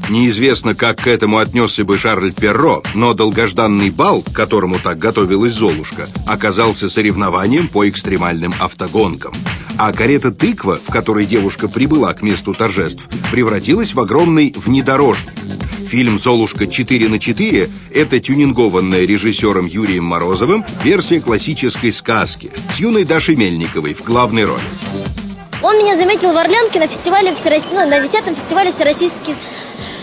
Неизвестно, как к этому отнесся бы Шарль Перро, но долгожданный бал, к которому так готовилась Золушка, оказался соревнованием по экстремальным автогонкам. А карета-тыква, в которой девушка прибыла к месту торжеств, превратилась в огромный внедорожник. Фильм «Золушка 4×4» – это тюнингованная режиссером Юрием Морозовым версия классической сказки с юной Дашей Мельниковой в главной роли. Он меня заметил в Орлянке на фестивале на 10-м фестивале всероссийских,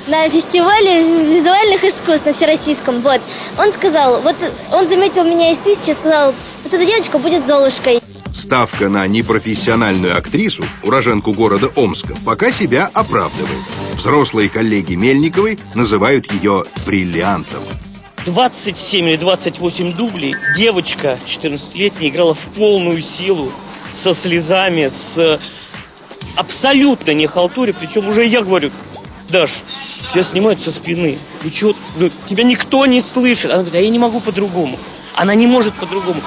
на фестивале визуальных искусств на всероссийском. Вот. Он сказал, он заметил меня из тысячи и сказал, вот эта девочка будет Золушкой. Ставка на непрофессиональную актрису, уроженку города Омска, пока себя оправдывает. Взрослые коллеги Мельниковой называют ее бриллиантом. 27 или 28 дублей девочка 14-летняя играла в полную силу, со слезами, с абсолютно не халтуре. Причем уже я говорю, Даш, тебя снимают со спины. Ну чё, тебя никто не слышит. Она говорит, а я не могу по-другому. Она не может по-другому.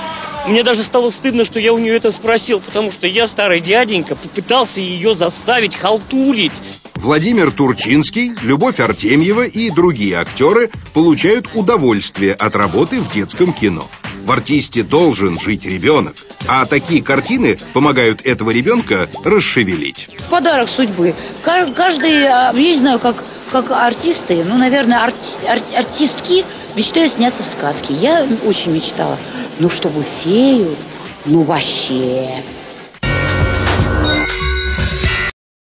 Мне даже стало стыдно, что я у нее это спросил, потому что я, старый дяденька, попытался ее заставить халтурить. Владимир Турчинский, Любовь Артемьева и другие актеры получают удовольствие от работы в детском кино. В артисте должен жить ребенок, а такие картины помогают этого ребенка расшевелить. Подарок судьбы. Каждый, я не знаю, как артисты, наверное, артистки мечтают сняться в сказке. Я очень мечтала. Чтобы фею, вообще...